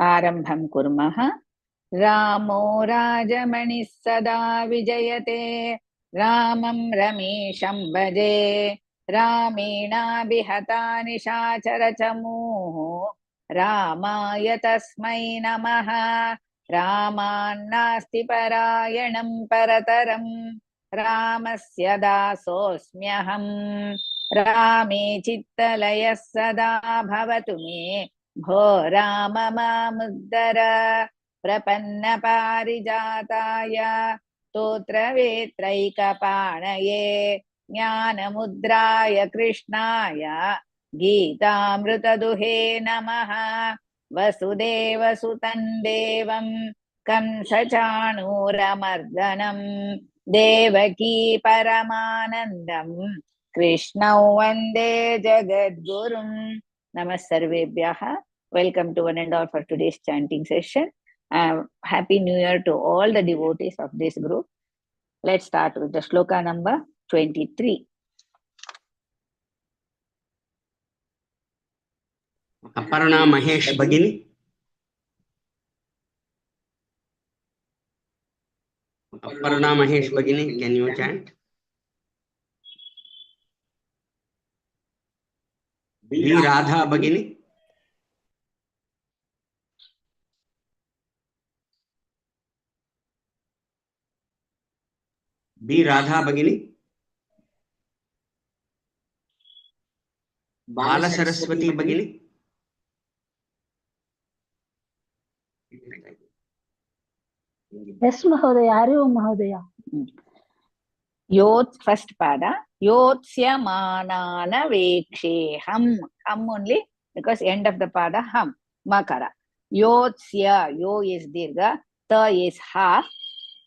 आरम्भं कुर्मः। रामो राजमणिः सदा विजयते, रामं रमेशं भजे। रामेणाभिहता निशाचरचमूः, रामाय तस्मै नमः। रामान्नास्ति परायणं परतरं, रामस्य दासोऽस्म्यहम्। रामे चित्तलयः सदा भवतु मे, भो राम मामुद्धर। प्रपन्नपारिजाताय स्तोत्रवेत्रैकपाणये, ज्ञानमुद्राय कृष्णाय गीतामृतदुहे नमः। वसुदेवसुतं देवं कंसचाणूरमर्दनं, देवकी परमानन्दं कृष्णौ वन्दे जगद्गुरुं। नमः सर्वेभ्यः. Welcome to one and all for today's chanting session. Happy New Year to all the devotees of this group. Let's start with the shloka number 23. Aparna Mahesh Bagini. Aparna Mahesh Bagini, can you chant? B. Radha Bagini. B. Radha Bagini. Bala Saraswati Bagini. Yes, Mahodaya. Harivu Mahodaya. Yot first pada. Yotsyamanana veksheham. Ham only because end of the pada ham. Makara. Yotsya. Yo is dirgha. Ta is half.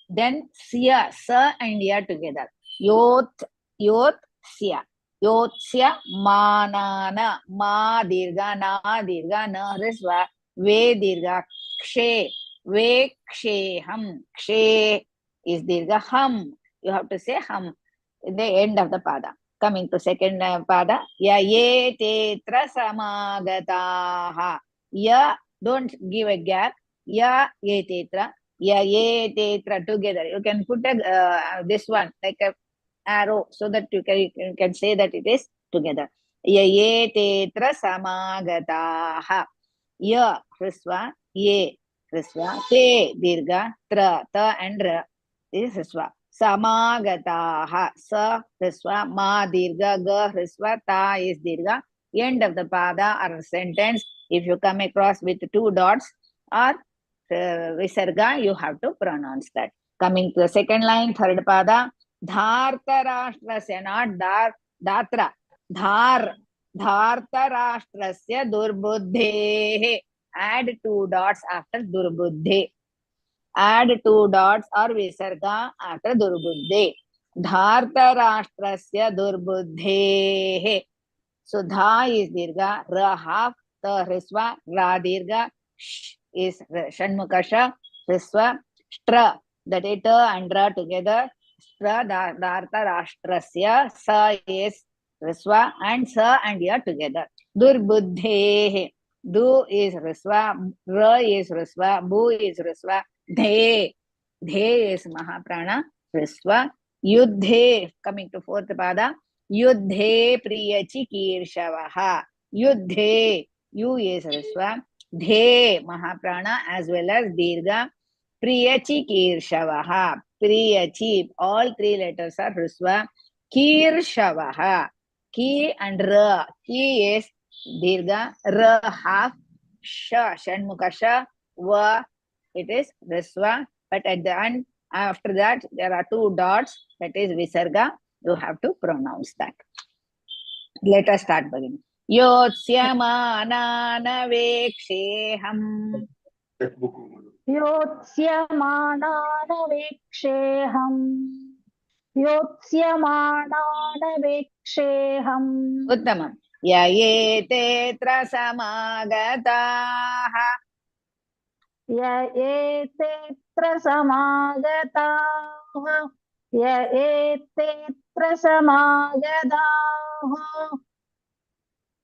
Then sya. Sa and ya together. Yot sya. Yotsya manana. Ma dirgha. Na dirgha. Na hrisva. Ve dirgha. Kshe. Ve ksheham. Kshe is dirgha. Ham. You have to say ham in the end of the pada. Coming to second pada. Ya ye tetra samagataha. Ya, don't give a gap. Ya ye tetra. Ya ye tetra together. You can put this one like a arrow so that you can say that it is together. Ya ye tetra samagataha. Ya hrisva. Ye hrisva. Te dirgha. Tra. Ta and ra. This is hrisva. Samagataha. Sa hrisva. Ma dirgha. Ga hrisva. Ta is dirgha. End of the pada or sentence. If you come across with 2 dots or visarga, you have to pronounce that. Coming to the second line, third pada. Dhartarashtrasya, not datra. Dhartarashtrasya durbuddhehe. Add 2 dots after durbuddhe. Add 2 dots or visarga after durbuddhe. Dhartarashtrasya durbuddhehe. So dha is dirgha, ra half, ta hrisva, ra dirgha, sh is shanmukasha, hrisva, shtra, that is ta and ra together, shtra dhartarashtrasya, sa is hrisva, and sa and ya together. Durbuddhehe. Du is hrisva, ra is hrisva, bu is hrisva, dhe. Dhe is mahaprana, hrisva, yuddhe. Coming to fourth pada. युद्धे प्रियचिकीर्षवः. युद्धे, you is hrisva, dhe mahaprana as well as dirgha, priyachikirshavaha. Priyachi, all 3 letters are hrisva. Kirshavaha. Ki and ra. Ki is dirgha, ra half, sha shanmukasha, va it is hrisva, but at the end after that there are 2 dots, that is visarga. You have to pronounce that. Let us start beginning. Yotsyamananaveksheham. Yotsyamananaveksheham. Yotsyamananaveksheham. Uttamam. Yayetetra samagataha. Yaetetra samagataha. Yaetetra samagataha.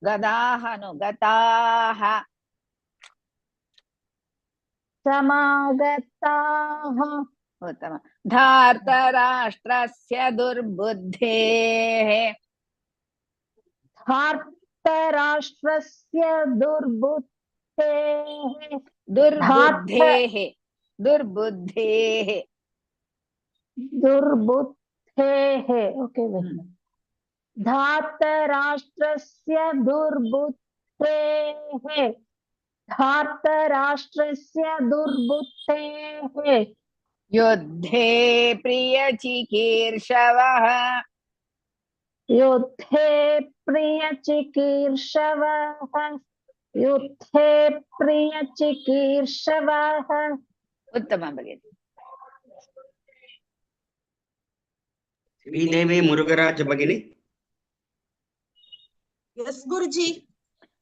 Gadaha no gataha. समागताः उत्तमम् धार्तराष्ट्रस्य दुर्बुद्धेः धार्तराष्ट्रस्य दुर्बुद्धेः दुर्बुद्धेः दुर्बुद्धेः दुर्बुद्धेः okay धार्तराष्ट्रस्य दुर्बुद्धेः धार्तराष्ट्रस्य दुर्बुद्धेः युद्धे प्रियचिकीर्षवः युद्धे प्रियचिकीर्षवः युद्धे प्रियचिकीर्षवः उत्तमं भगिनि श्रीदेवी मुरुगराज भगिनी यस गुरुजी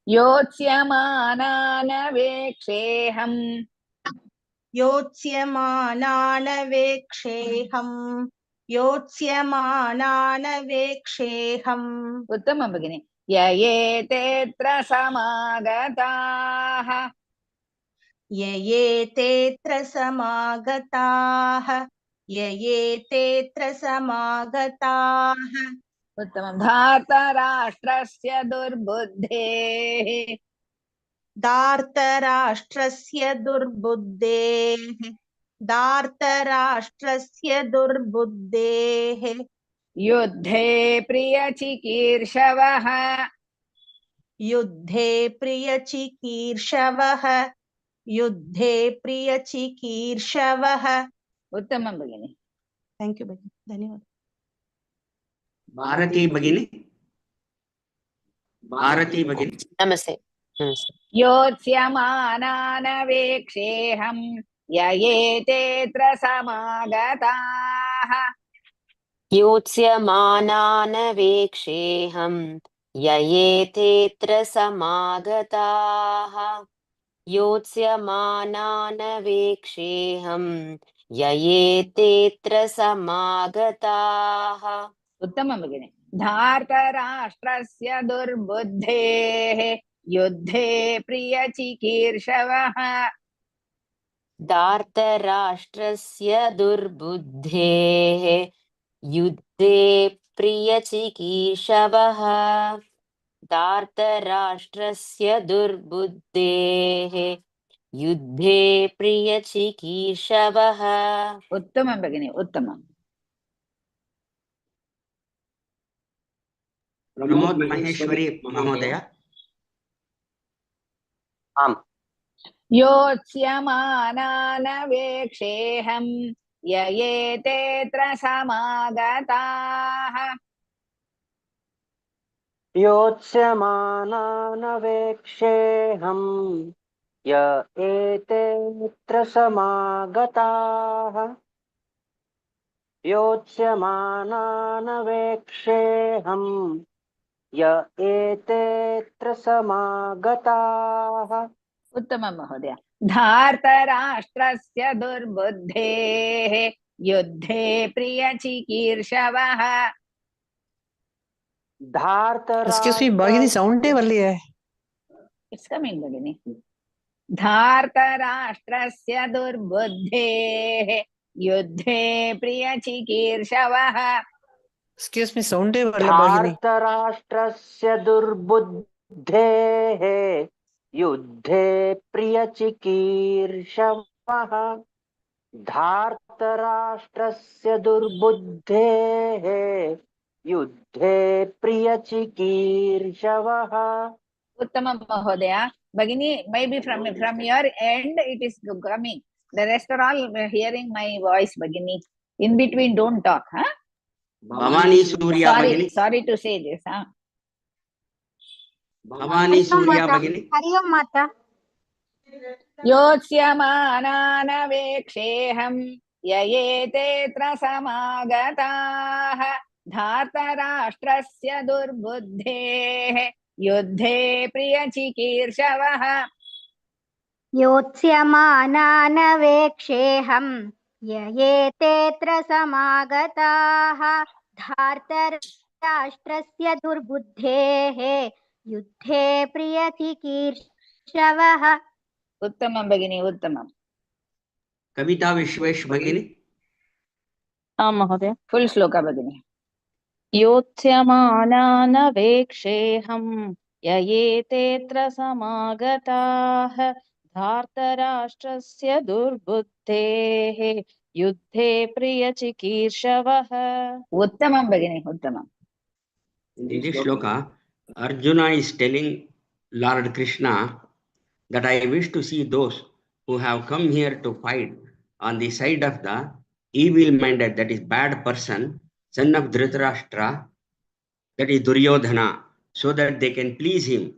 योत्स्यमानानवेक्षेऽहम् योत्स्यमानानवेक्षेऽहम् उत्तमं भगिनि य एतेऽत्र समागताः ययेतेऽत्र समागताः ययेतेऽत्र समागताः उत्तमं धार्तराष्ट्रस्य दुर्बुद्धेः धार्तराष्ट्रस्य दुर्बुद्धेः धार्तराष्ट्रस्य दुर्बुद्धेः युद्धे प्रियचिकीर्षवः युद्धे प्रियचिकीर्षवः युद्धे प्रियचिकीर्षवः उत्तमं भगिनि थैंक यू भगिनी धन्यवाद भारती भगिनी भारती भगिनी नमस्ते नमस्ते योत्स्यमानानवेक्षेऽहम् य एतेऽत्र समागताः योत्स्यमानानवेक्षेऽहं ययेतेऽत्र समागताः योत्स्यमानानवेक्षेऽहं ययेतेऽत्र समागताः उत्तमं भगिनि धार्तराष्ट्रस्य दुर्बुद्धेः युद्धे प्रियचिकीर्षवः धार्तराष्ट्रस्य दुर्बुद्धेः युद्धे प्रियचिकीर्षवः धार्तराष्ट्रस्य दुर्बुद्धेः युद्धे प्रियचिकीर्षवः उत्तमं भगिनि उत्तमम् प्रमोद महेश्वरी महोदय आम् योत्स्यमानानवेक्षेऽहम् य एतेऽत्र समागताः योत्स्यमानानवेक्षेऽहं य एतेऽत्र समागताः योत्स्यमानानवेक्षेऽहं य एतेऽत्र समागताः उत्तमं महोदय धार्तराष्ट्रस्य दुर्बुद्धेः युद्धे प्रियचिकीर्षवः Excuse me, Bhagini, sound है वाली है. इट्स् कमिंग भगिनि धार्तराष्ट्रस्य दुर्बुद्धेः युद्धे प्रियचिकीर्षवः Excuse me, sound है वाला Bhagini. धार्तराष्ट्रस्य दुर्बुद्धेः युद्धे प्रियचिकीर्षवः धार्तराष्ट्रस्य दुर्बुद्धेः युद्धे प्रियचिकीर्षवः उत्तमं महोदय भगिनी maybe from your end it is coming the rest are all hearing my voice भगिनी in between don't talk huh Bhavani सूर्या भगिनी sorry to say this huh Bhavani सूर्या भगिनी हरि ओम माता योत्स्यमानानवेक्षेऽहम् य एतेऽत्र समागताः धार्तराष्ट्रस्य दुर्बुद्धेः युद्धे प्रियचिकीर्षवः योत्स्यमानानवेक्षेऽहं य एतेऽत्र समागताः धार्तराष्ट्रस्य दुर्बुद्धेः युद्धे प्रियचिकीर्षवः उत्तमं भगिनी उत्तमम् Kavita Vishwesh Bhagini. आं महोदय Full shloka Bhagini. योत्स्यमानानवेक्षेऽहं ययेतेऽत्र समागताः धार्तराष्ट्रस्य दुर्बुद्धेः युद्धे प्रियचिकीर्षवः Uttamam Bhagini, Uttamam. In this shloka, Arjuna is telling Lord Krishna that I wish to see those who have come here to fight on the side of the evil-minded, that is bad person, son of Dhritarashtra, that is Duryodhana, so that they can please him.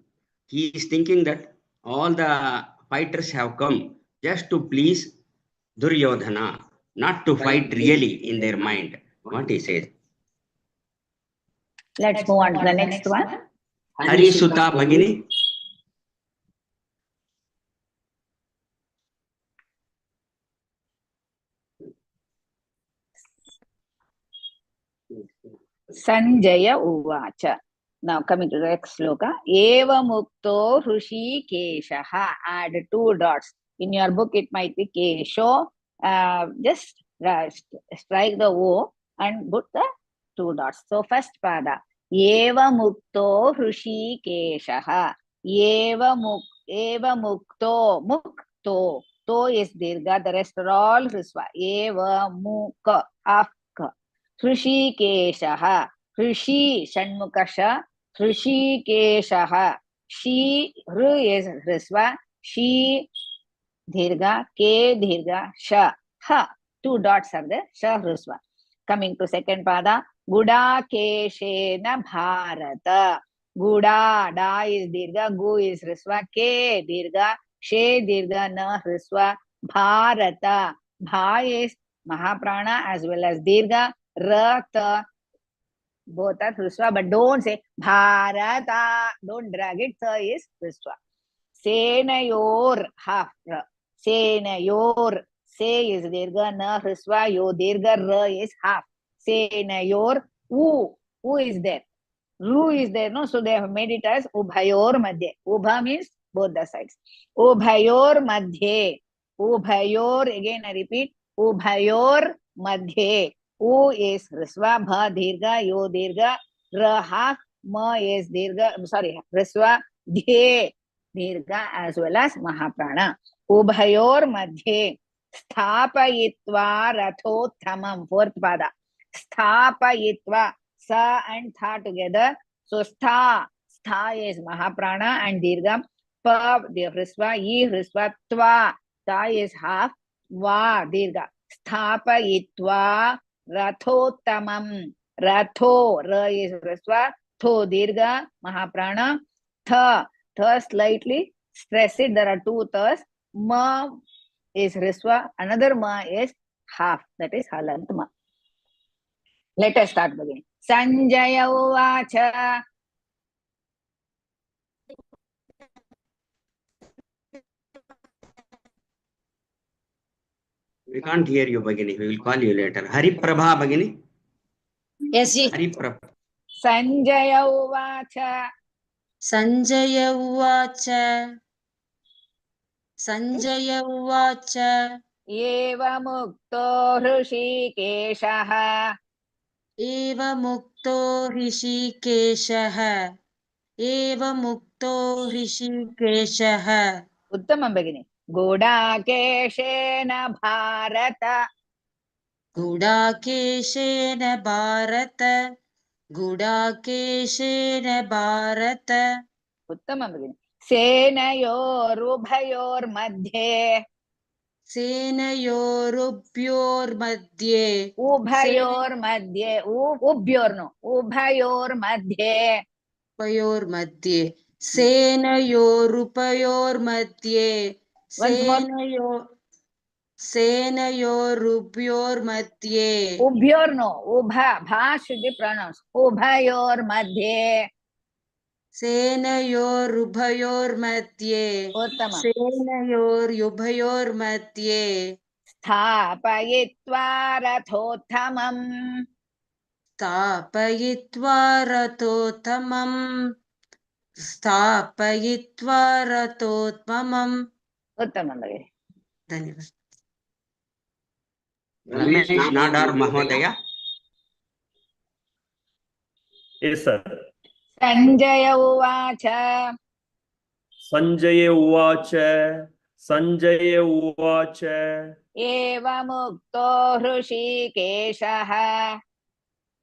He is thinking that all the fighters have come just to please Duryodhana, not to fight really in their mind. What he says. Let's move on to the next one. Hari Sutta Bhagini. Sanjaya Uvacha. Now coming to the next sloka. Eva Mukto Hrishikeshaha. Add 2 dots. In your book, it might be Kesho. Just strike the O and put the 2 dots. So first pada. Eva Mukto Hrishikeshaha. Eva Mukto. Mukto. To is dirgha. The rest are all hrisva. Eva Mukha. Afka. Hrishikeshaha. Hrishi Shanmukasha. Hrishikeshaha. She Hru is hrisva. She dirgha. Ke dirgha. Sha. Ha. 2 dots are there. Sha hrisva. Coming to second pada. Gudakeshena Bharata. Guda. Da is dirgha. Gu is hrisva. Ke dirgha. She dirgha. Na hrisva. Bharata. Bha is Mahaprana as well as dirgha. Rata, both are hrisva, but don't say Bharata. Don't drag it. Tha is hrisva. Senayor, half. Senayor. Se is dirgha, na hrisva. Yo dirgha, ra is half. Senayor. U is there. Ru is there. No, so they have made it as Ubhayor Madhye. Ubha means both the sides. Ubhayor Madhye. Ubhayor, again I repeat. Ubhayor Madhye. U is hrisva, bha dirgha, yo dirgha, ra half, ma is dirgha, sorry, hrisva, dhye dirgha as well as mahaprana. Ubhayor madhye sthapayitva rathottamam. Fourth pada. Sthapayitva. Sa and tha together. So stha is mahaprana and dirgha. Pa the hrisva, yi hrisva, tva. Ta is half, va dirgha. Sthapayitva Rathottamam. Ratho, ra is hrisva, tho dirgha, mahaprana, tha slightly stress it. There are 2 thas. Ma is hrisva, another ma is half, that is halant ma. Let us start again. Sanjaya Uvacha. We can't hear you, Bhagini. We will call you later. Hari Prabha Bhagini. Yes, ji. Hari Prabha. Sanjaya Uvacha. Sanjaya Uvacha. Sanjaya Uvacha. Eva Mukto Hrishikeshaha. Eva Mukto Hrishikeshaha. Eva Mukto Hrishikeshaha. Uttamam Bhagini. Gudakeshena Bharata. Gudakeshena Bharata. Gudakeshena Bharata. Uttamam Bhagini. Senayor madhye. Senayorubhyor madhye. Ubhayor madhye. Ubhyor no. Ubhayor madhye. Payor madhye. Senayorupayor madhye. Once more. Senayorubhyor madhye. Ubhyor no. Ubha. Bha should be pronounced. Ubhayor madhye. Senayorubhayor madhye. Uttamam. Senayorubhayor madhye. Sthapayitva rathottamam. Sthapayitva rathottamam. Sthapayitva rathottamam. Uttamam Bhagini. ಧನ್ಯವಾದ. Ramesh Nadar Mahodaya. Yes, sir. Sanjaya Uvacha. Sanjay Uvacha. Sanjay Uvacha. Eva Mukto Hrishikeshah.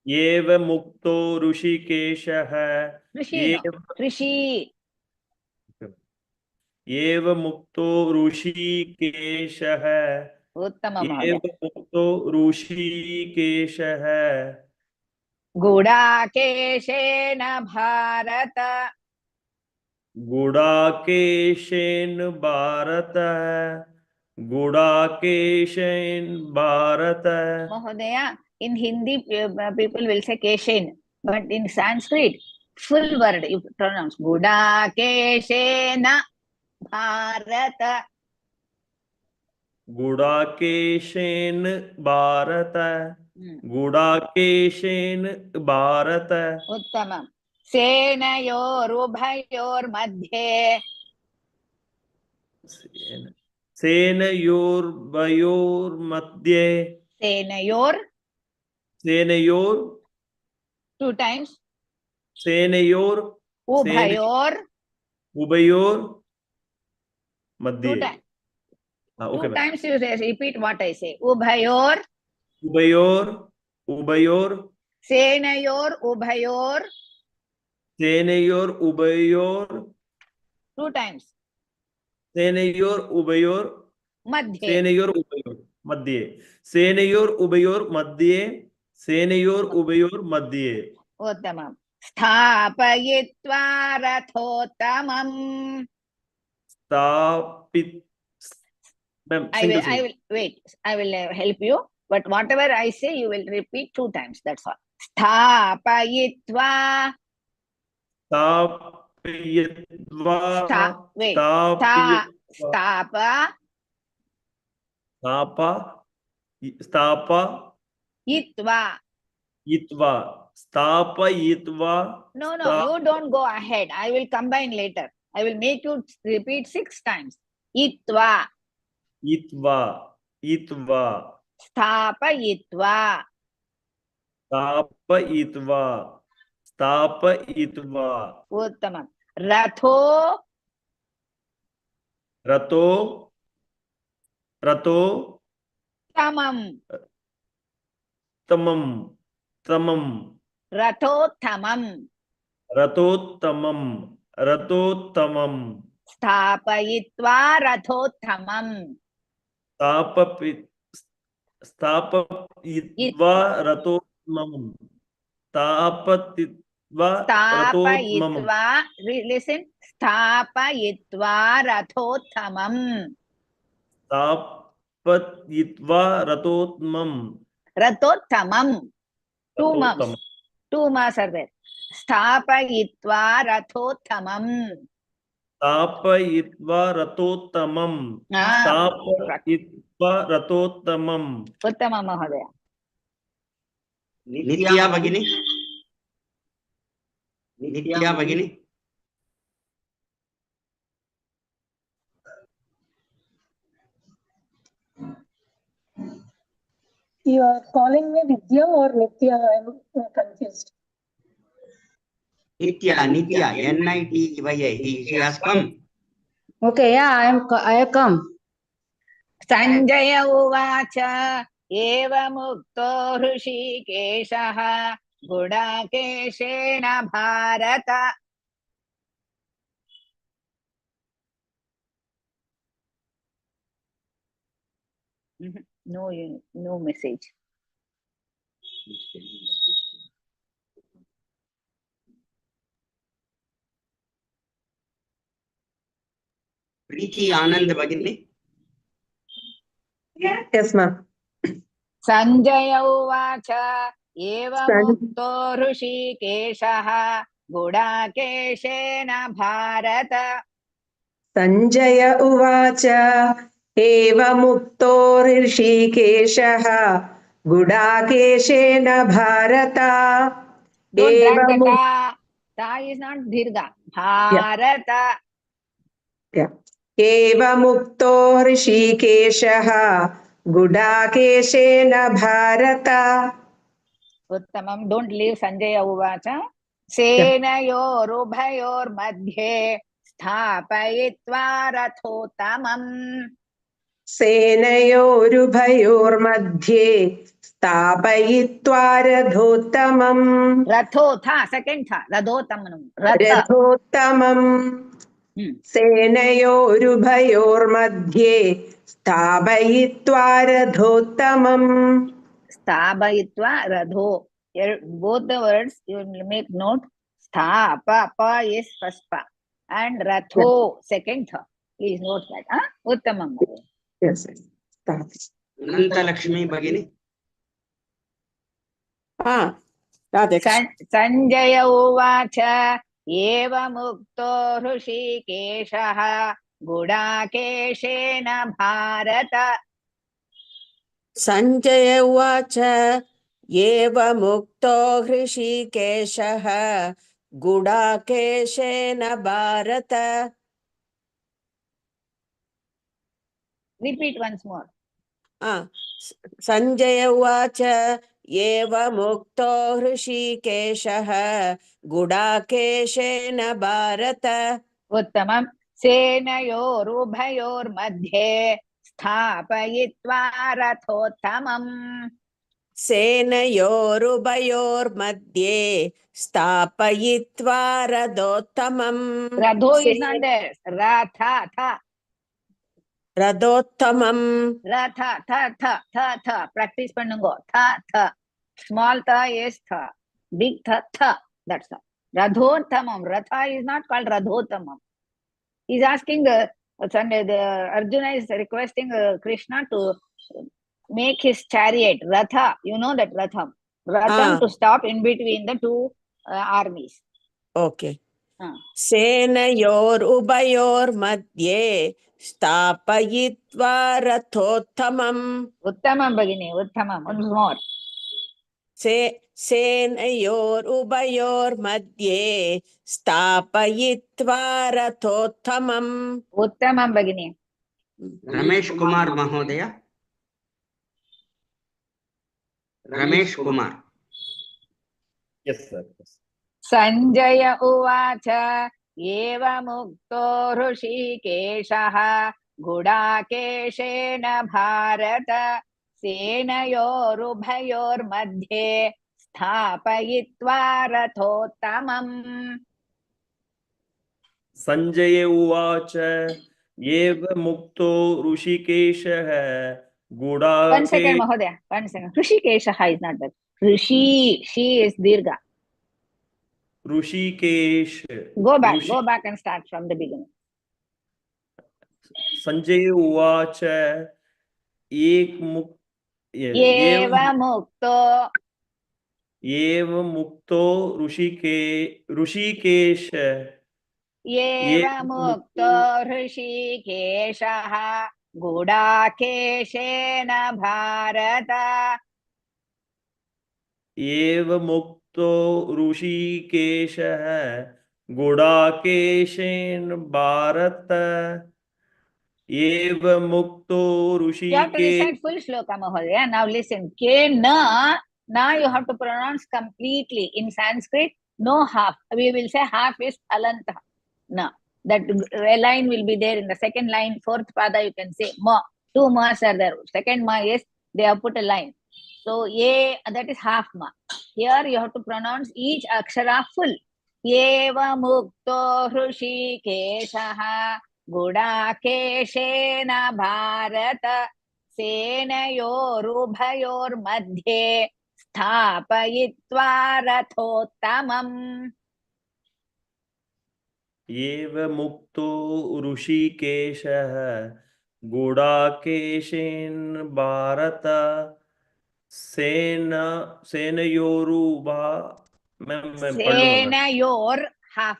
Eva Mukto ऋषिकेशः. Rishi, no. Rishi. Eva Mukto ऋषिकेशः. Uttama Eva Mahodaya. Mukto ऋषिकेशः. Gudakeshena Bharata. गुडाकेशेन Bharata. गुडाकेशेन Bharata. Mahodaya, in Hindi, people will say Keshen, but in Sanskrit, full word you pronounce Gudakeshena Bharata. गुडाकेशेन Bharata. गुडाकेशेन Bharata. Uttamam. Senayorubhayormadhye. सेनयोर्भयोर्मध्ये. Senayor, सेनयोर. 2 times. सेनयोर. Ubhayor, उभयोर 2 मध्ये. times. Okay, 2 times you repeat what I say. Ubhayor, उभयोर. उभयोर. Senayor, Ubhayor, सेनयोर उभयोर. 2 times. सेनयोर उभयोर. Madhye. सेनयोर उभयोर मध्ये. सेनयोर उभयोर मध्ये. सेनयोर उभयोर मध्ये. Uttamam. Sthapayitva rathottamam. स्थापित. Ma'am, I will wait. I will help you. But whatever I say, you will repeat 2 times. That's all. Sthapayitva. स्थापयित्वा. Wait. स्थापयित्वा. Stapa. स्थापयित्वा. स्थापयित्वा. No, you don't go ahead. I will combine later. I will make you repeat 6 times. Itva. Itva. Stapayitva. Stapayitva. Uttamam. Ratho. Rato. Tamam. Tamam. Rathottamam. Ratottamam. Stapayitva rathottamam. Stapayitva ratottamam. Stapayitva. Listen. Stapayitva rathottamam. Stapayitva ratottamam. Rathottamam. 2 mums. 2 mas are there. Stapayitva rathottamam. Stapayitva ratottamam. Stapayitva ratottamam. Uttama Mahodaya. Nitya Bhagini. Nitya Bhagini. You are calling me Vidya or Nitya? I'm confused. Nitya, N-I-T-Y-A. She has come. Okay, yeah, I have come. Sanjaya Uvacha. Eva Mukto Hrishikeshah. Gudakeshena Bharata. No message. Preeti Anand Bhagini. Yes, ma'am. Sanjaya Uvacha. Eva Mukto Hrishikeshah. Gudakeshena Bharata. Sanjaya Uvacha. Eva Mukto Hrishikeshah. Gudakeshena Bharata. Don't drag the ta. Ta is not dirgha. Bharata. Yeah. Eva Mukto Hrishikeshah. गुडाकेशेन Bharata. उत्तमं. Don't leave. Sanjaya उवाच सेनयोरुभयोर्मध्ये स्थापयित्वा रथोत्तमम्. सेनयोरुभयोर्मध्ये स्थापयित्वा रथोत्तमम्. रथोथा second था रथोत्तमम्. रथोत्तमम्. सेनयोरुभयोर्मध्ये स्थापयित्वा रथोत्तमम्. स्थापयित्वा रथो. Both the words you will make note. Stha pa is first pa and ratho second tha. Please note that. Uttamam. Yes. Anantalakshmi Bhagini. Sanjay uvacha evamukto ऋषिकेशः गुडाकेशेन भारत. संजय उवाच एवमुक्तो ऋषिकेशः गुडाकेशेन Bharata. Repeat once more. Sanjaya उवाच एवमुक्तो ऋषिकेशः गुडाकेशेन भारत. उत्तमम्. सेनयोरुभयोर्मध्ये स्थापयित्वा रथोत्तमम्. सेनयोरुभयोर्मध्ये स्थापयित्वा रथोत्तमम्. Radho is not there. Ratha tha. रथोत्तमम्. Ratha tha tha tha tha. Practice pannungo. Tha tha. Small tha is tha. Big tha tha. That's all. Radhottamam. Ratha is not called Radhottamam. He's asking Arjuna is requesting Krishna to make his chariot Ratha. You know that Ratham. Ratham to stop in between the two armies. Okay. सेनयोरुभयोर्मध्ये स्थापयित्वा रथोत्तमम्. Uttamam Bhagini. Uttamam. Once more. सेनयोरुभयोर्मध्ये स्थापयित्वा रथोत्तमम्. Uttamam Bhagini. Ramesh Kumar Mahodaya. Ramesh Kumar. Yes, sir. Yes. Sanjay uvacha evamukto ऋषिकेशः गुडाकेशेन भारत सेनयोरुभयोर्मध्ये स्थापयित्वा रथोत्तमम्. संजय उवाच एवमुक्तो ऋषिकेशः गुडाकेशेन. One second, Mahodaya. One second. ऋषिकेशः is not that. Rishi. She is Dirgha. Hrishikesh. Go back and start from the beginning. Sanjaya उवाच एवमुक्तो ऋषिकेश एवमुक्तो ऋषिकेशः गुडाकेशेन भारत. एवमुक्तो ऋषिकेशः गुडाकेशेन Bharata. एवमुक्तो You have to recite full shloka, Mahodaya. Now listen. Ke na. Now you have to pronounce completely. In Sanskrit, no half. We will say half is alanta. Na. That line will be there in the second line. Fourth pada you can say ma. Two mas are there. Second ma is they have put a line. So that is half ma. Here you have to pronounce each akshara full. Eva mukto ऋषिकेशः गुडाकेशेन भारत सेनयोरुभयोर्मध्ये स्थापयित्वा रथोत्तमम्. एवमुक्तो ऋषिकेशः गुडाकेशेन Bharata सेनयोर half.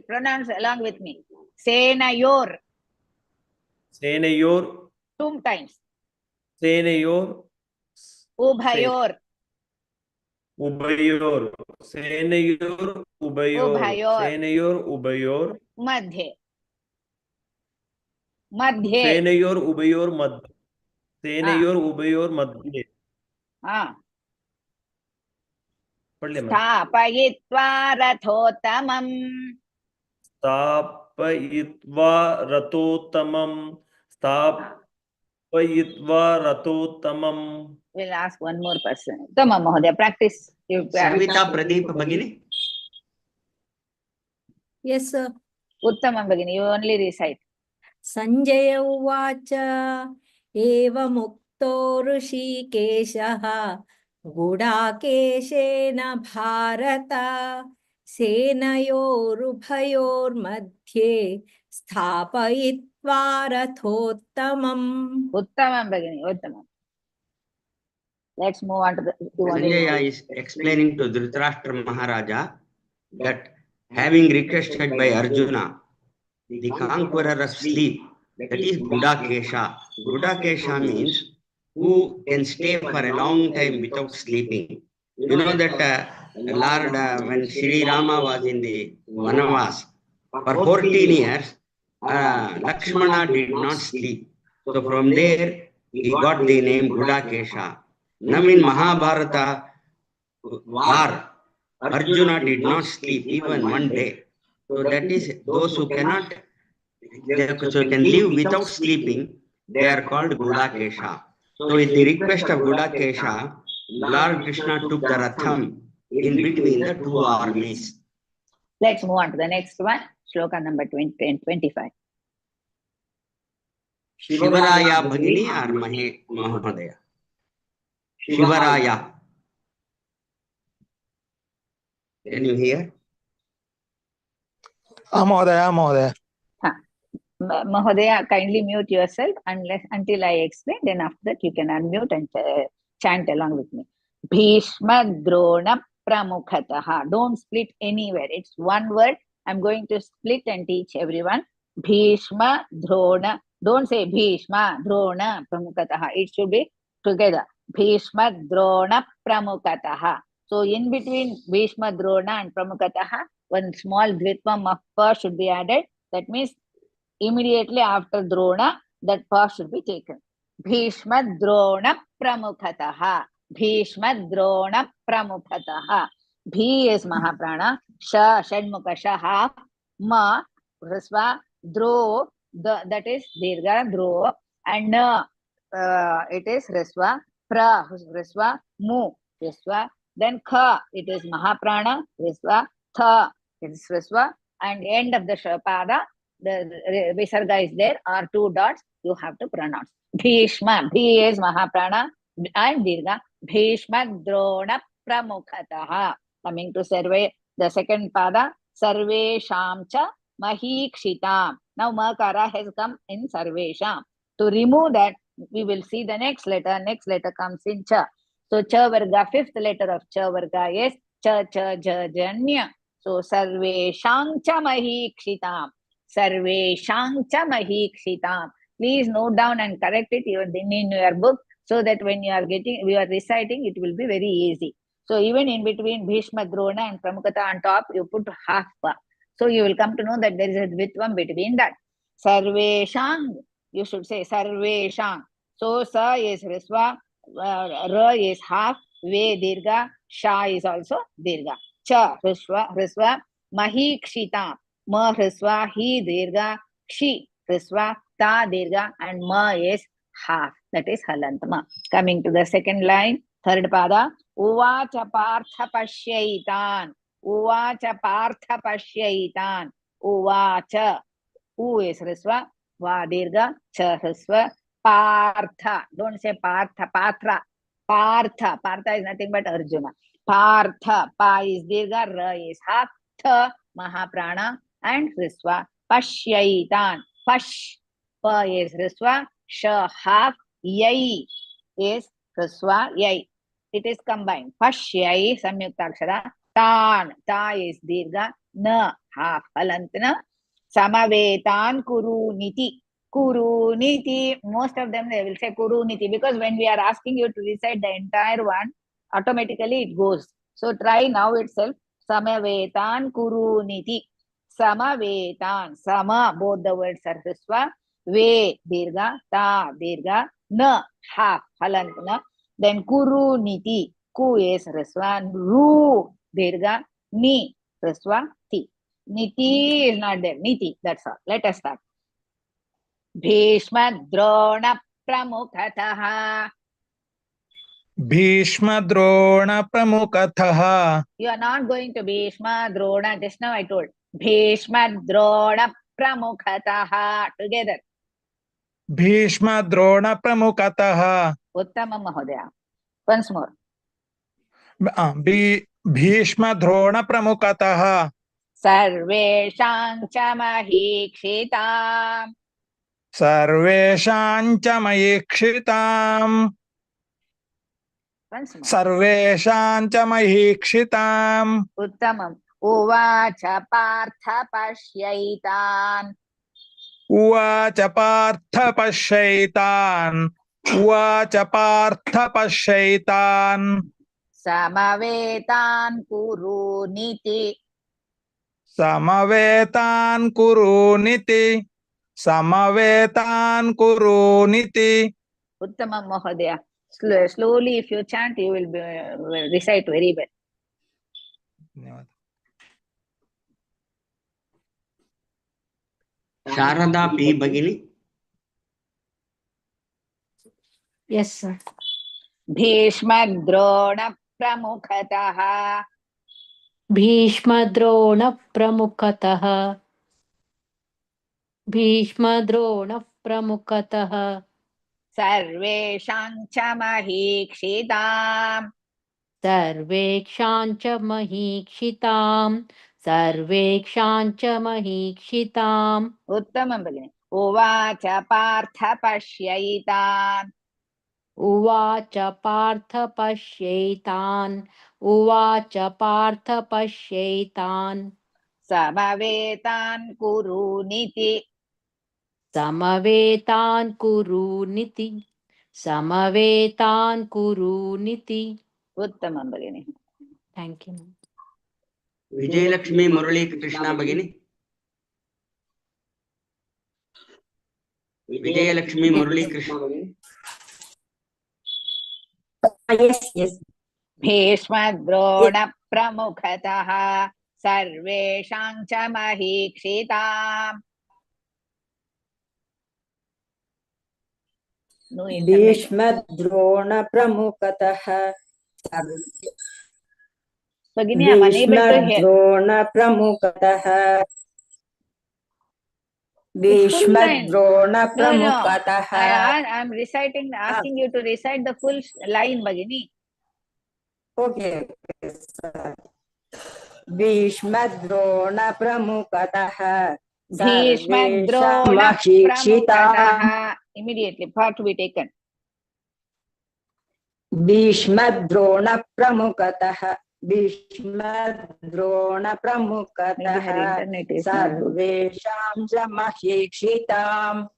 Pronounce along with me. Senayor. Two times. Senayor. Ubhayor. Senayor ubayor. Madhye. Senayor ubayor madhye. सेनयोर उभयोर मध्ये पढ़ले ma'am स्थापयित्वा रथोत्तमम् स्थापयित्वा रथोत्तमं स्थापयित्वा रथोत्तमं We'll ask one more person. Uttama Mahodaya, practice. Savita Pradeep Bhagini. Yes, sir. Uttama Bhagini, you only recite. Sanjaya uvacha evamukto ऋषिकेशः गुडाकेशेन भारत सेनयोरुभयोर्मध्ये स्थापयित्वा रथोत्तमम्. Uttamam Bhagini, Uttamam. Let's move on to the. Sanjaya is explaining to Dhritarashtra Maharaja that having requested by Arjuna, the conqueror of sleep, that is Gudakesha. Gudakesha means who can stay for a long time without sleeping. You know that Lord, when Sri Rama was in the Vanavas, for 14 years, Lakshmana did not sleep. So from there, he got the name Gudakesha. Now in Mahabharata war, Arjuna did not sleep even one day. So that is those who cannot, so can live without sleeping, they are called Gudakesha. So with the request of Gudakesha, Lord Krishna took the Ratham in between the two armies. Let's move on to the next one. Shloka number 20 and 25. Shivaraya Bhagini or Mahodaya? Shivaraya. Can you hear? Mahodaya. Mahodaya, kindly mute yourself until I explain. Then after that, you can unmute and chant along with me. Bhishma Drona Pramukhataha. Don't split anywhere. It's one word. I'm going to split and teach everyone. Bhishma Drona. Don't say Bhishma Drona Pramukhataha. It should be together. Bhishma Drona Pramukhataha. So in between Bhishma Drona and Pramukhataha, one small dvitvam of pa should be added. That means immediately after Drona, that pa should be taken. Bhishma Drona Pramukhataha. Bhishma Drona Pramukhataha. Bhi is Mahaprana. Sha, Shadmukha, Sha, half. Ma, Hrisva, Dro, that is Dirgha, Dro. And Na, it is Hrisva. Pra, Hrisva. Mu, Hrisva. Then Kha, it is Mahaprana. Hrisva. Tha, it is Hrisva. And end of the Pada, the Visarga is there, or two dots, you have to pronounce. Bhishma, Bhi is Mahaprana and Dirgha. Bhishma Drona Pramukhataha. Coming to Sarve, the second pada, Sarvesham cha Mahikshitam. Now Makara has come in Sarvesham. To remove that, we will see the next letter. Next letter comes in Cha. So Cha Varga, fifth letter of Cha Varga is Cha Cha Ja Janya. So Sarvesham cha Mahikshitam. Sarvesham cha Mahikshitam. Please note down and correct it in your book, so that when you are reciting, it will be very easy. So even in between Bhishma, Drona and Pramukhata on top, you put half pa. So you will come to know that there is a dvitvam between that. Sarveshang, you should say Sarveshang. So Sa is Hrisva, Ra is half, Ve Dirgha, Sha is also Dirgha. Cha, Hrisva, Mahikshitam. Ma Hrisva, Hi Dirgha, Kshi Hrisva, Ta Dirgha, and Ma is half. That is Halantama. Coming to the second line, third pada. Uvacha Partha Pashyaitan. Uvacha Partha Pashyaitan. Uvacha. U is Hrisva. Va Dirgha. Cha Hrisva. Partha. Don't say Partha. Patra. Partha. Partha is nothing but Arjuna. Partha. Pa is Dirgha. Ra is half. Tha Mahaprana and Hrisva. Pashyaitan. Pash. Pa is Hrisva. Sha half. Yai is Hrisva. Yai. It is combined. Pashyai Samyuktakshara. Tan. Ta is Dirgha. Na half. Halantana. Samavetan Kuruniti. Kuruniti. Most of them they will say Kuruniti, because when we are asking you to recite the entire one, automatically it goes. So try now itself. Samavetan Kuruniti. Samavetan. Sama. Both the words are Hrisva. Ve dirgha, ta dirgha, na half halant na. Then kuru niti, ku is raswa, ru dirgha, ni raswa ti. Niti is not there. Niti, that's all. Let us start. Bhishma Drona Pramukhatah. Bhishma Drona Pramukhatah. You are not going to Bhishma Drona. Just now I told. Bhishma Drona Pramukhatah. Together. Bhishma Drona Pramukhatah. Uttama Mahodaya. Once more. Bhishma Drona Pramukhatah. Sarvesham cha mahikshitam. Sarvesham cha mahikshitam. Once more. Sarvesham cha mahikshitam. Uttamam. Uvacha partha pashyaitan. Uvacha partha pashyaitan. Uvacha partha pashyaitan. Samavetan kuru niti. Samavetan kuruniti. Samavetan kuruniti. Uttamam Mahodaya. Slowly, if you chant, you will recite very well. Sharada P. Bagini. Yes, sir. Bhishma Drona Pramukhatah. Bhishma Pramukhatah. Bhishma Pramukhatah. Sarvesham cha mahikshitam. Sarveksham cha mahikshitam. Sarveksham cha mahikshitam. Uttamam Bhagini. Uvacha partha pashyaitan. Uvacha partha pashyaitan. Uvacha partha pashyaitan. Samavetan kuru niti. Samavetan kuru niti. Samavetan kuru niti. Uttamam Bhagini. Thank you. Vijayalakshmi Murali Krishna Bagini. Vijayalakshmi Murali Krishna. Yes. Bhishma Drona Pramukhatah. Sarvesham cha mahikshitam. No internet. Bhishma Drona Pramukhatah. Bhagini, I am unable to Bhishma hear. Drona Pramukhatah. Bhishma Drona No. Pramukhatah. I am reciting, asking you to recite the full line, Bhagini. Okay, sir. Bhishma Drona Pramukhatah. Bhishma Drona Pramukhatah. Immediately, part to be taken. Bhishma Drona Pramukhatah. Bhishma Drona Pramukhatah. Internet is Sarvesham cha mahikshitam.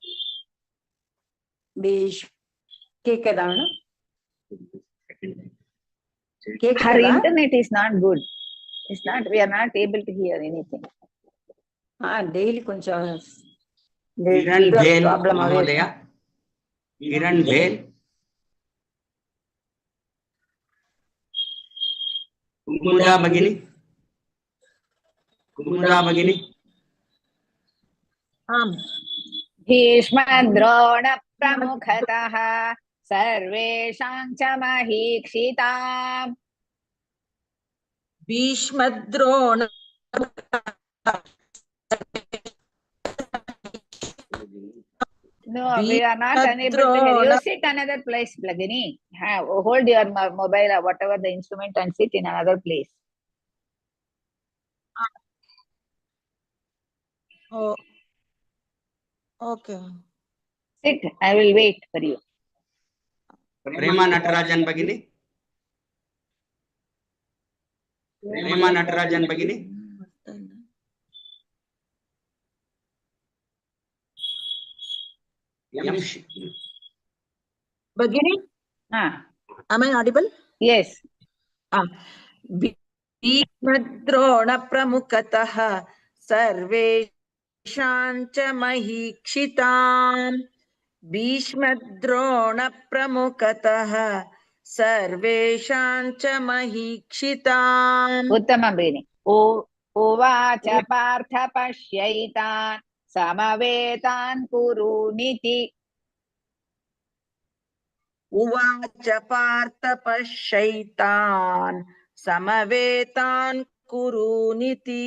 Her internet is not good. It's not. We are not able to hear anything. Daily koncham Kiran Bhel Mahodaya. Kiran Bhel. Kumuda Bagini. Kumuda Bagini. Bhishma Drona Pramukhatah. Sarvesham cha mahikshitam. Bhishma Drona. No, we are not unable to hear. You sit another place, Bhagini. Hold your mobile or whatever the instrument and sit in another place. Oh, okay. Sit. I will wait for you. Prema Natarajan Bagini. Prema Natarajan Bagini. Bhagini? Am I audible? Yes. Bhishma Drona Pramukhatah. Sarvesham च महीक्षिताम् भीष्मद्रोणप्रमुखतः सर्वेषां च महीक्षिताम् उत्तमं भगिनि। उवाच पार्थ पश्यैतान् समवेतान् कुरूनिति। उवाच पार्थ पश्यैतान् समवेतान् कुरूनिति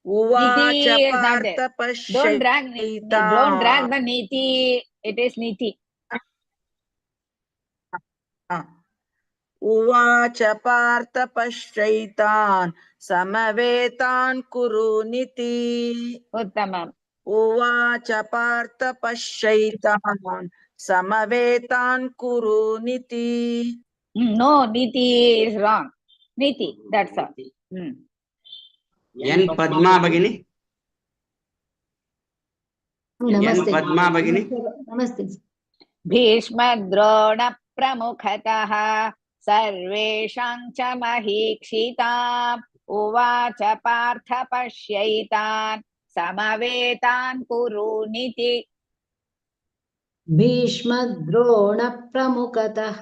उवाच Niti is not Partha there. Don't पश्यैतान् drag the niti. It is niti. उवाच पार्थ पश्यैतान् समवेतान् कुरूनिति Uttamam. उवाच पार्थ पश्यैतान् समवेतान् कुरूनिति No, niti is wrong. Niti, that's all. N Padma Bhagini. Namaste. N Padma Bhagini. Namaste. भीष्मद्रोण प्रमुखतः सर्वेषां च महीक्षिताम् उवाच पार्थ पश्यैतान् समवेतान् कुरूनिति। भीष्मद्रोणप्रमुखतः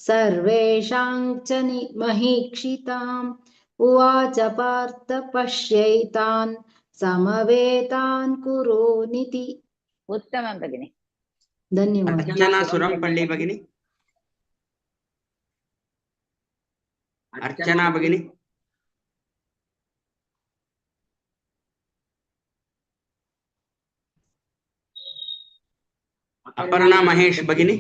सर्वेषां च महीक्षिताम् उवाच पार्थ पश्यैतान् समवेतान् कुरूनिति। उत्तमं भगिनि। धन्यवादः। Archana Surampalli Bhagini. Archana Bhagini. Aparna Mahesh Bhagini.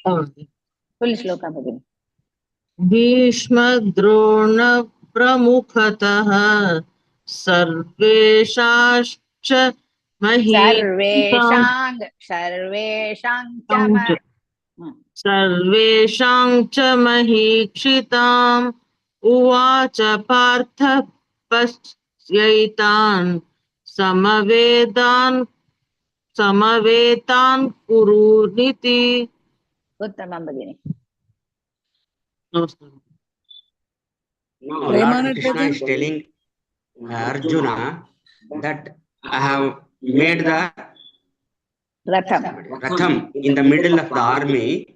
Full shloka भगिनि। भीष्मद्रोणप्रमुखतः सर्वेषांश्च सर्वेषां च महीक्षिताम् उवाच पार्थ पश्यैतान् समवेतान् कुरूनिति उत्तमं भगिनि। No, Lord Krishna is telling Arjuna that I have made the Ratham in the middle of the army.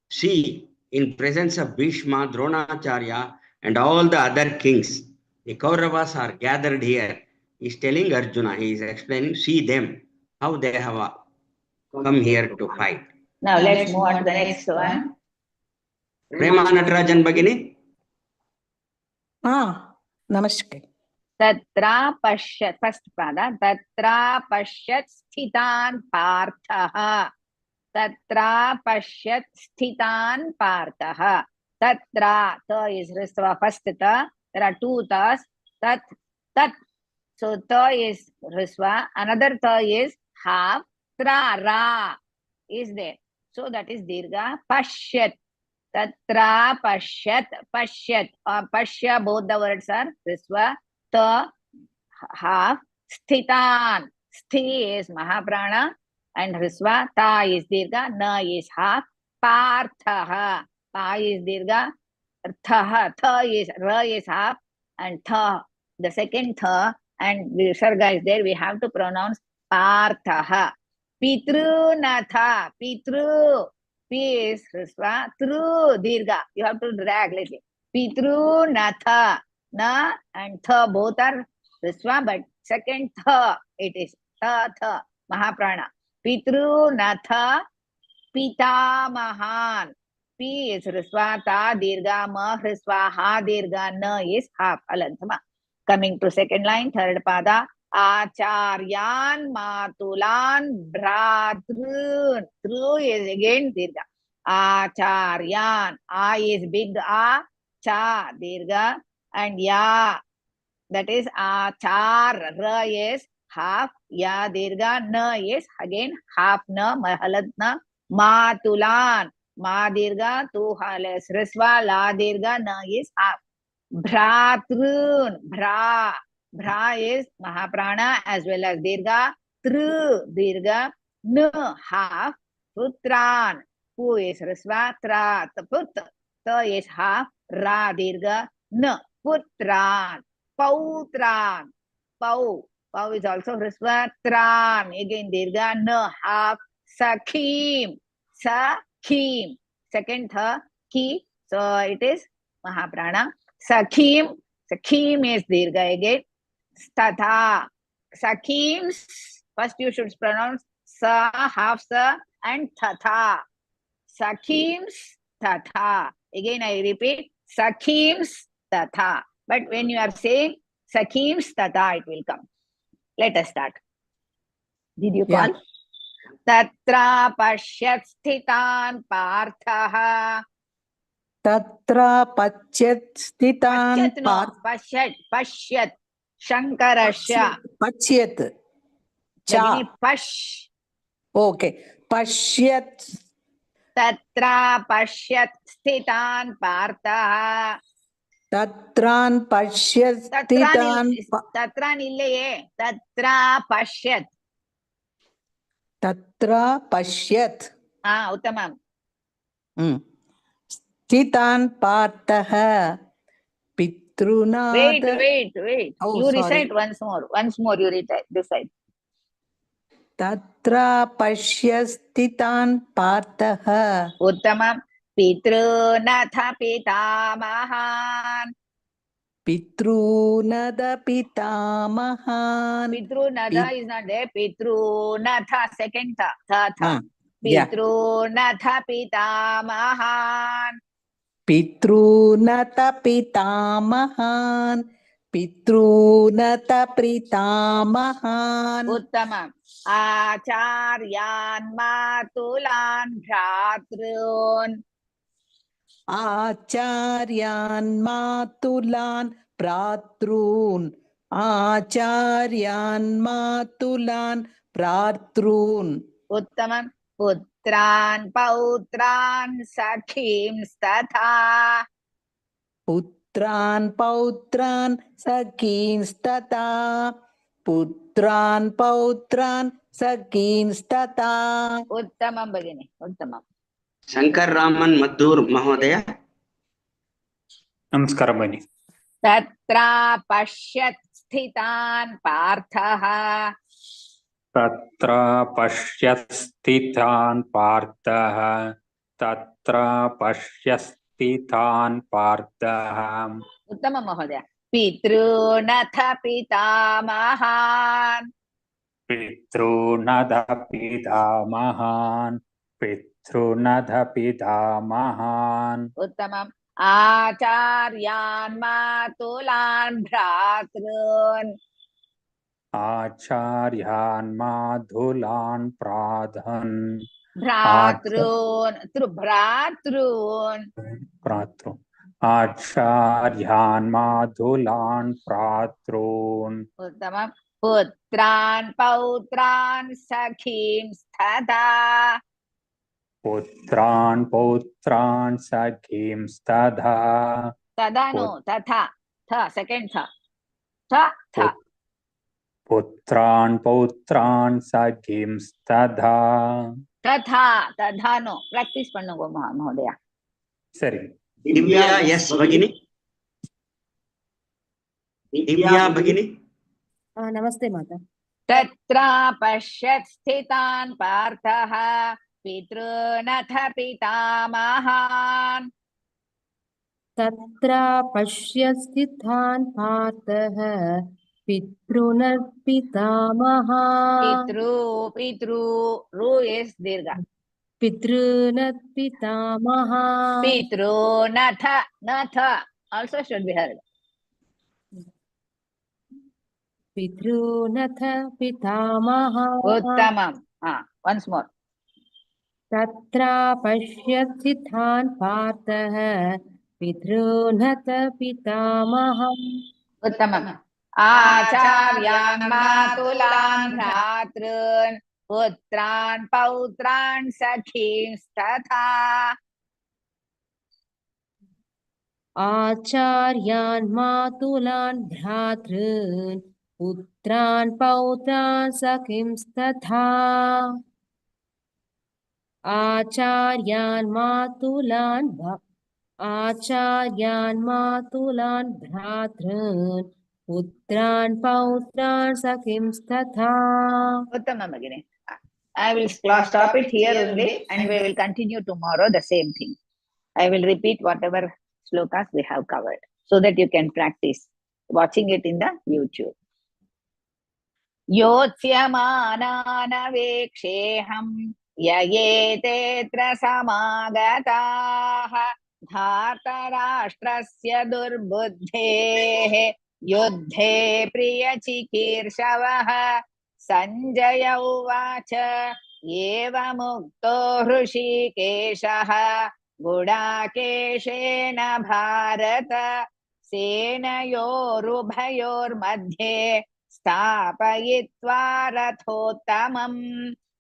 See, in presence of Bhishma, Dronacharya, and all the other kings, the Kauravas are gathered here. He is telling Arjuna, he is explaining, see them, how they have come here to fight. Now let's move on to the next one. Prema Natarajan Bhagini. Namaste. Tatra pashyat, first pada, tatra pasyat sthitan parthaha. Tatra pasyat sthitan parthaha. Tatra, ta is Risva, first ta. There are two tas. Tat, tat. So ta is Risva, another ta is half. Tra, ra is there. So that is Dirgha. Pasyat. Tatra pasyat, pasyat. Pashya, both the words are Risva. Ta, half. Sthitan. Sthi is Mahaprana. And Risva. Ta is Dirgha. Na is half. Parthaha. Pa is Dirgha. Thaha. Tha is, Ra is half. And Tha, the second Tha. And Visarga is there. We have to pronounce Parthaha. Pitru Natha. Pitru. P is Risva. Tru Dirgha. You have to drag little. Pitru Natha. Na and Tha both are Risva, but second Tha it is Tha Tha Mahaprana. Pitru Natha Pitamahan. P is Risva, Ta Dirgha, Ma Risva, Ha Dirgha, Na is half Alantama. Coming to second line, third pada. Acharyan Matulan Bhratrun. Tru is again Dirgha. Acharyan. A is big A. Cha Dirgha. And Ya, that is Achar. Ra is half. Ya Dirgha. Na is again half. Na Mahalad na. Matulan. Ma Dirgha. Tu halas. Risva. La Dirgha. Na is half. Bhratrun. Bhra. Bhra is Mahaprana as well as Dirgha. Tru Dirgha. Nu half. Putran. Pu is Risva. Tra. Put. Ta is half. Ra Dirgha. Nu. Putran. Pautran. pau. Pau is also Hrisva. Tran. Again, Dirgha. Na. Half. Sakhim. Sakhim. Second, tha, ki. So it is Mahaprana. Sakhim. Sakhim is Dirgha again. Statha. Sakhims. First you should pronounce sa, half sa, and tatha. Sakhims tatha. Again I repeat, Sakhims tatha. But when you are saying Sakhims tatha, it will come. Let us start. Did you call? Tatra pashyat sthitan parthaha. Tatra pashyat sthitan Pashyat. Shankarasya. Pashyat. Begini pash. Okay. Pashyat. Tatra pashyat sthitan parthaha. Tatran pashyat sthitan. Tatran illaye. Tatra pashyat. Tatra pashyat. Uttamam. Sthitan parthaha. Pitrunada. Wait. Oh, you sorry. recite once more. Once more you recite. Tatra pashyasthitan parthaha. Uttamam. Pitrunatha pitamahan. Pitrunada pitamahan. Pitrunada is not there. Pitrunatha, second tha. Pitrunatha pitamahan. Pitrunata pitamahan. Pitrunata pitamahan. Uttamam. Acharyan matulan bhratrun. Acharyan matulan pratrun. Acharyan matulan pratrun. Uttamam. Putran pautran sakhims tatha. Putran pautran sakins tata. Putran pautran sakins tata. Uttamam bagini. Uttamam. Shankar Raman Madhur Mahodaya. Namaskaram Bani. Tatra pashyat sthitan parthaha. Tatra pashyat sthitan parthaha. Tatra pashyat sthitan parthaha. Uttama Mahodaya. Pitrunatha pitamahan. Pitrunada pitamahan. Pitrunada pitamahan. Uttamam. Acharyan matulan bhratrun. Acharyan madhulan pradhan. Bhratrun. Bhratrun. Pratrun. Acharyan madhulan pratrun. Uttamam. Putran pautran sakhims tatha. Putran pautran sakhims tadha. Tada no. Tatha. Tha. Second tha. Tha. Putran pautran sakhims tadha. Tadha no. Practice pannugo Mahodaya. Sari. Divya, yes, Bhagini. Divya, Bhagini. Namaste, Mata. Tatra pashyat sthitan parthaha. Pitrunatha pitamahan. Tatra pashyat sthitan parthaha. Pitrunat pitamahan. Pitru. Ru is dirgha. Pitrunat pitamahan. Pitrunatha. Natha also should be heard. Pitrunatha pitamahan. Uttamam. Once more. Tatra pashyat sthitan parthaha. Pitrunatha pitamahan. Uttamam. Acharyan matulan bhratrun. Putran pautran sakhims tatha. Acharyan matulan bhratrun. Putran pautran sakhims tatha. Acharyan matulan bhratrun. पुत्रान् पौत्रान् सखींस्तथा. Uttama Bhagini. I will stop it here only and we will continue tomorrow the same thing. I will repeat whatever slokas we have covered so that you can practice watching it in the YouTube. Yotsyamanavekseham yayetetra samagataha dhartarashtrasya durbuddhehe yuddhe priyachikirshavaha. Sanjaya uvacha evamukto hrushikeshaha gudakeshena bharata senayorubhayormadhye स्थापयित्वा रथोत्तमम्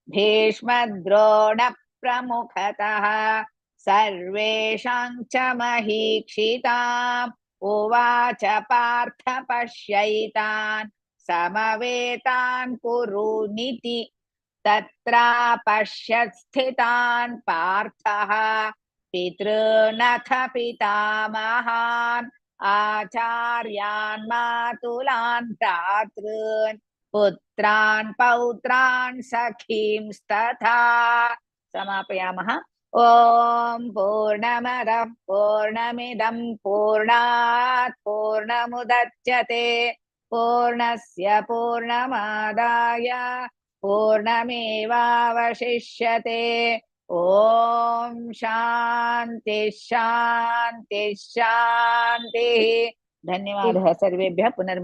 भीष्मद्रोणप्रमुखतः सर्वेषां च महीक्षिताम् उवाच पार्थ पश्यैतान् समवेतान् कुरूनिति तत्रापश्यत् स्थितान् पार्थः पितॄनथ पितामहान् आचार्यान् मातुलान् भ्रातॄन् पुत्रान् पौत्रान् सखींस्तथा. समापयामः. ॐ पूर्णमदः पूर्णमिदं पूर्णात् पूर्णमुदच्यते पूर्णस्य पूर्णमादाय पूर्णमेवावशिष्यते. ॐ शान्ति शान्ति शान्तिः. धन्यवादः सर्वेभ्यः. पुनर्मिलामः.